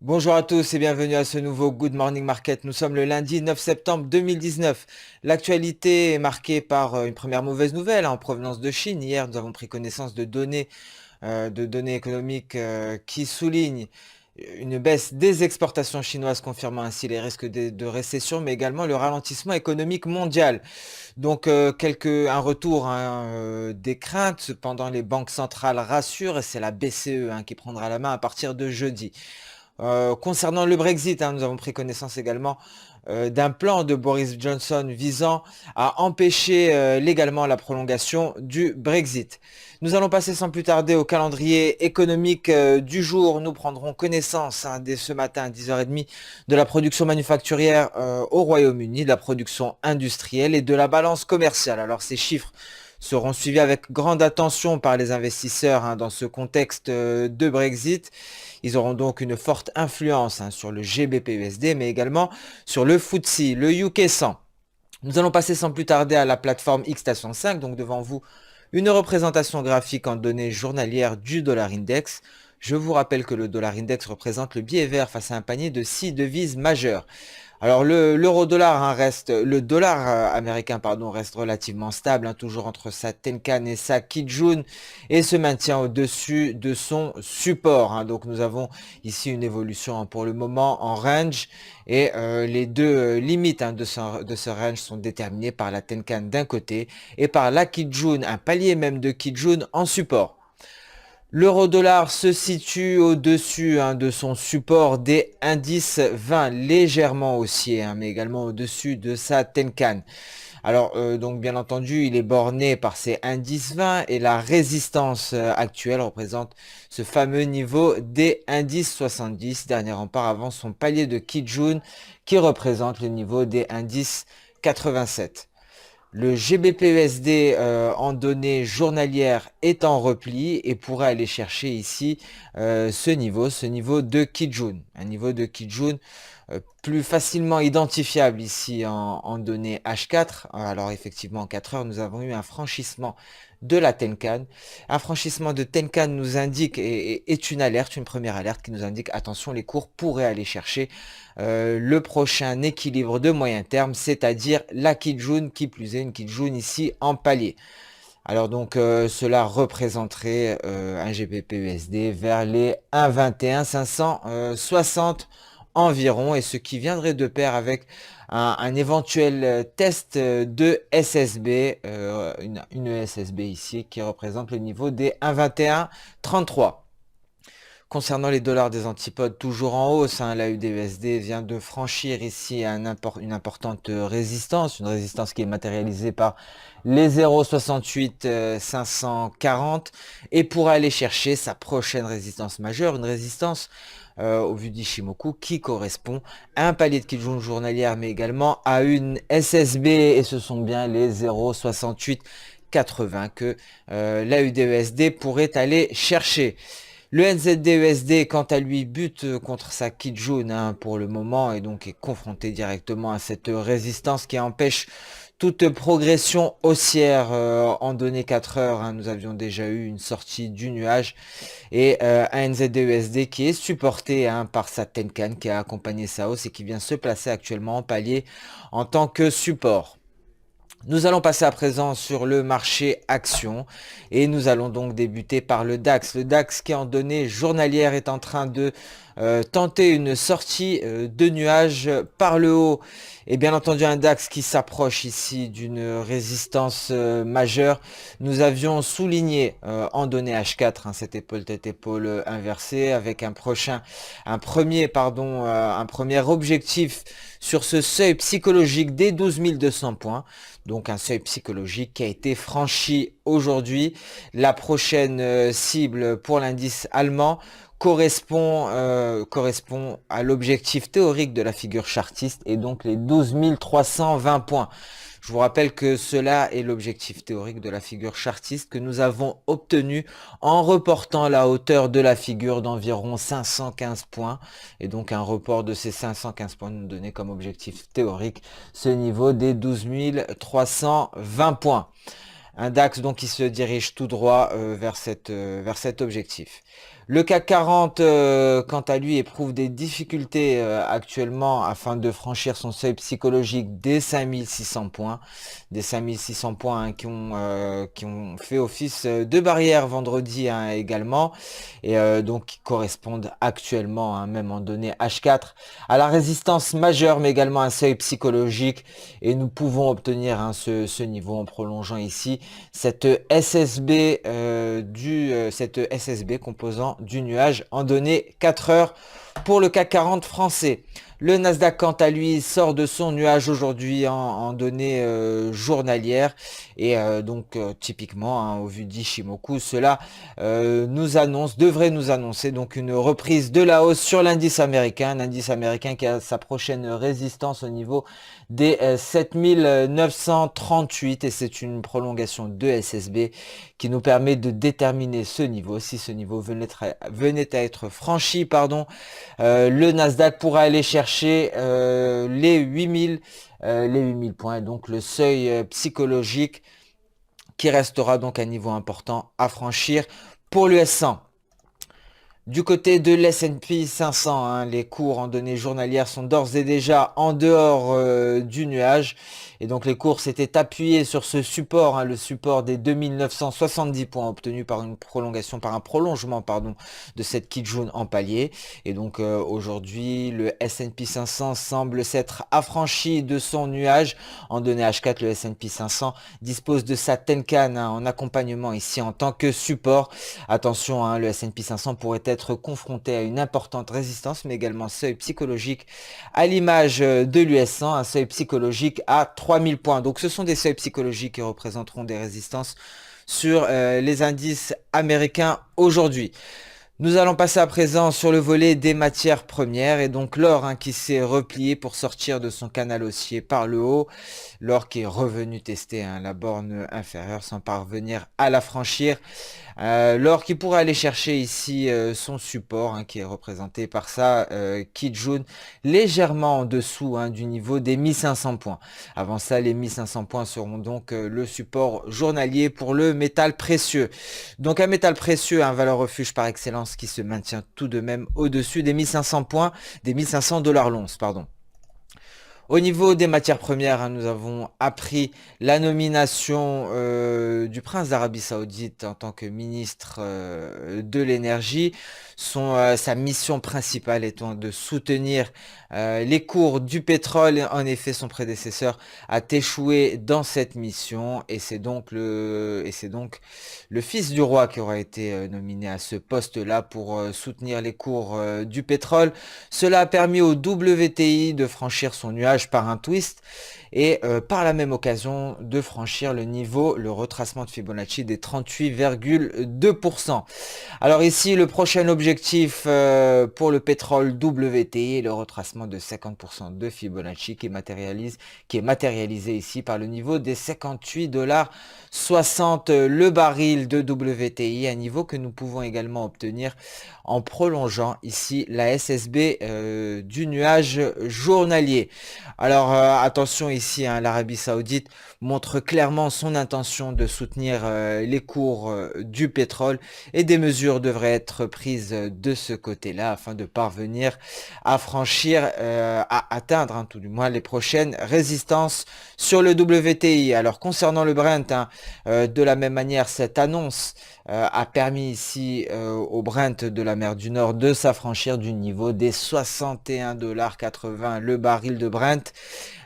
Bonjour à tous et bienvenue à ce nouveau Good Morning Market. Nous sommes le lundi 9 septembre 2019. L'actualité est marquée par une première mauvaise nouvelle en provenance de Chine. Hier, nous avons pris connaissance de données économiques qui soulignent une baisse des exportations chinoises, confirmant ainsi les risques de récession, mais également le ralentissement économique mondial. Donc, un retour des craintes. Cependant, les banques centrales rassurent et c'est la BCE qui prendra la main à partir de jeudi. Concernant le Brexit, nous avons pris connaissance également d'un plan de Boris Johnson visant à empêcher légalement la prolongation du Brexit. Nous allons passer sans plus tarder au calendrier économique du jour. Nous prendrons connaissance dès ce matin à 10h30 de la production manufacturière au Royaume-Uni, de la production industrielle et de la balance commerciale. Alors ces chiffres seront suivis avec grande attention par les investisseurs dans ce contexte de Brexit. Ils auront donc une forte influence sur le GBP-USD, mais également sur le FTSE, le UK 100. Nous allons passer sans plus tarder à la plateforme Xstation 5, donc devant vous, une représentation graphique en données journalières du dollar index. Je vous rappelle que le dollar index représente le biais vert face à un panier de 6 devises majeures. Alors l'euro-dollar le dollar américain reste relativement stable, toujours entre sa Tenkan et sa Kijun et se maintient au-dessus de son support. Donc nous avons ici une évolution pour le moment en range et les deux limites de ce range sont déterminées par la Tenkan d'un côté et par la Kijun, un palier même de Kijun en support. L'euro-dollar se situe au-dessus de son support des indices 20, légèrement haussier, mais également au-dessus de sa Tenkan. Alors, donc bien entendu, il est borné par ces indices 20 et la résistance actuelle représente ce fameux niveau des indices 70, dernier rempart avant son palier de Kijun qui représente le niveau des indices 87. Le GBP-USD en données journalières est en repli et pourrait aller chercher ici ce niveau de Kijun. Un niveau de Kijun plus facilement identifiable ici en données H4. Alors effectivement en 4 heures nous avons eu un franchissement de la Tenkan. Un franchissement de Tenkan nous indique et est une alerte, une première alerte qui nous indique attention, les cours pourraient aller chercher le prochain équilibre de moyen terme, c'est-à-dire la Kijun, qui plus est une Kijun ici en palier. Alors donc cela représenterait un GBP-USD vers les 1,21 560 environ, et ce qui viendrait de pair avec un éventuel test de SSB, une SSB ici qui représente le niveau des 1,21 33. Concernant les dollars des antipodes, toujours en hausse, la UDUSD vient de franchir ici une importante résistance, une résistance qui est matérialisée par les 0,68 540 et pourra aller chercher sa prochaine résistance majeure, une résistance au vu d'Ishimoku qui correspond à un palier de Kijun journalière mais également à une SSB, et ce sont bien les 0,68 80 que la UDUSD pourrait aller chercher. Le NZD-USD, quant à lui, bute contre sa Kijun pour le moment et donc est confronté directement à cette résistance qui empêche toute progression haussière en données 4 heures. Nous avions déjà eu une sortie du nuage et un NZD-USD qui est supporté par sa Tenkan qui a accompagné sa hausse et qui vient se placer actuellement en palier en tant que support. Nous allons passer à présent sur le marché action et nous allons donc débuter par le DAX. Le DAX qui en données journalières est en train de tenter une sortie de nuages par le haut, et bien entendu un DAX qui s'approche ici d'une résistance majeure. Nous avions souligné en données H4 cette épaule tête épaule inversée avec un premier objectif sur ce seuil psychologique des 12 200 points. Donc un seuil psychologique qui a été franchi aujourd'hui. La prochaine cible pour l'indice allemand correspond à l'objectif théorique de la figure chartiste et donc les 12 320 points. Je vous rappelle que cela est l'objectif théorique de la figure chartiste que nous avons obtenu en reportant la hauteur de la figure d'environ 515 points. Et donc un report de ces 515 points nous donnait comme objectif théorique ce niveau des 12 320 points. Un DAX donc qui se dirige tout droit vers cet objectif. Le CAC 40, quant à lui, éprouve des difficultés actuellement afin de franchir son seuil psychologique des 5600 points. Des 5600 points hein, qui ont fait office de barrière vendredi hein, également. Et donc qui correspondent actuellement, à un même en donné H4, à la résistance majeure, mais également un seuil psychologique. Et nous pouvons obtenir hein, ce niveau en prolongeant ici cette SSB, cette SSB composant du nuage en données 4 heures pour le CAC 40 français. Le Nasdaq, quant à lui, sort de son nuage aujourd'hui en données journalières. Et donc, typiquement, hein, au vu d'Ishimoku, cela devrait nous annoncer donc une reprise de la hausse sur l'indice américain. L'indice américain qui a sa prochaine résistance au niveau des 7938. Et c'est une prolongation de SSB qui nous permet de déterminer ce niveau. Si ce niveau venait à être franchi, pardon, le Nasdaq pourra aller chercher les 8000 points, et donc le seuil psychologique qui restera donc un niveau important à franchir pour l'US 100. Du côté de l'S&P 500, hein, les cours en données journalières sont d'ores et déjà en dehors du nuage. Et donc les cours s'étaient appuyés sur ce support, hein, le support des 2970 points obtenus par un prolongement de cette Kijun en palier. Et donc aujourd'hui, le S&P 500 semble s'être affranchi de son nuage. En données H4, le S&P 500 dispose de sa Tenkan hein, en accompagnement ici en tant que support. Attention, hein, le S&P 500 pourrait être confronté à une importante résistance, mais également seuil psychologique à l'image de l'US 100, un seuil psychologique à 3000 points. Donc ce sont des seuils psychologiques qui représenteront des résistances sur les indices américains aujourd'hui. Nous allons passer à présent sur le volet des matières premières et donc l'or hein, qui s'est replié pour sortir de son canal haussier par le haut. L'or qui est revenu tester hein, la borne inférieure sans parvenir à la franchir. L'or qui pourrait aller chercher ici son support hein, qui est représenté par ça, Kijun, légèrement en dessous hein, du niveau des 1500 points. Avant ça, les 1500 points seront donc le support journalier pour le métal précieux. Donc un métal précieux, un valeur refuge par excellence qui se maintient tout de même au-dessus des 1500 points, des 1500 dollars l'once, pardon. Au niveau des matières premières, hein, nous avons appris la nomination du prince d'Arabie Saoudite en tant que ministre de l'énergie. Sa mission principale étant de soutenir les cours du pétrole. En effet, son prédécesseur a échoué dans cette mission et c'est donc le fils du roi qui aura été nominé à ce poste-là pour soutenir les cours du pétrole. Cela a permis au WTI de franchir son nuage par un twist et par la même occasion de franchir le retracement de Fibonacci des 38,2%. Alors ici, le prochain objectif pour le pétrole WTI est le retracement de 50% de Fibonacci qui est matérialisé ici par le niveau des 58,60 $ le baril de WTI, un niveau que nous pouvons également obtenir en prolongeant ici la SSB du nuage journalier. Alors attention ici, hein, l'Arabie Saoudite montre clairement son intention de soutenir les cours du pétrole et des mesures devraient être prises de ce côté-là afin de parvenir à franchir, à atteindre hein, tout du moins les prochaines résistances sur le WTI. Alors concernant le Brent, hein, de la même manière, cette annonce a permis ici au Brent de la mer du Nord de s'affranchir du niveau des 61,80 $ le baril de Brent,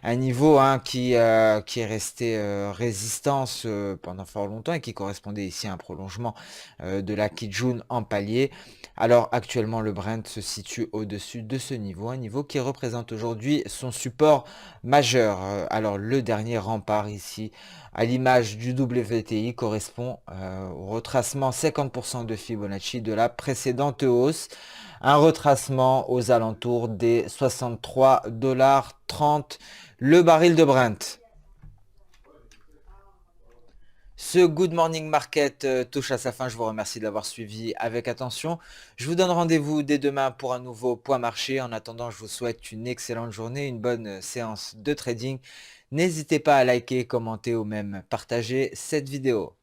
un niveau hein, qui est resté résistance pendant fort longtemps et qui correspondait ici à un prolongement de la Kijun en palier. Alors actuellement le Brent se situe au-dessus de ce niveau, un niveau qui représente aujourd'hui son support majeur. Alors le dernier rempart ici, à l'image du WTI, correspond au retracement 50% de Fibonacci de la précédente hausse, un retracement aux alentours des 63,30 $ le baril de Brent. Ce Good Morning Market touche à sa fin. Je vous remercie de l'avoir suivi avec attention. Je vous donne rendez-vous dès demain pour un nouveau point marché. En attendant, je vous souhaite une excellente journée, une bonne séance de trading. N'hésitez pas à liker, commenter ou même partager cette vidéo.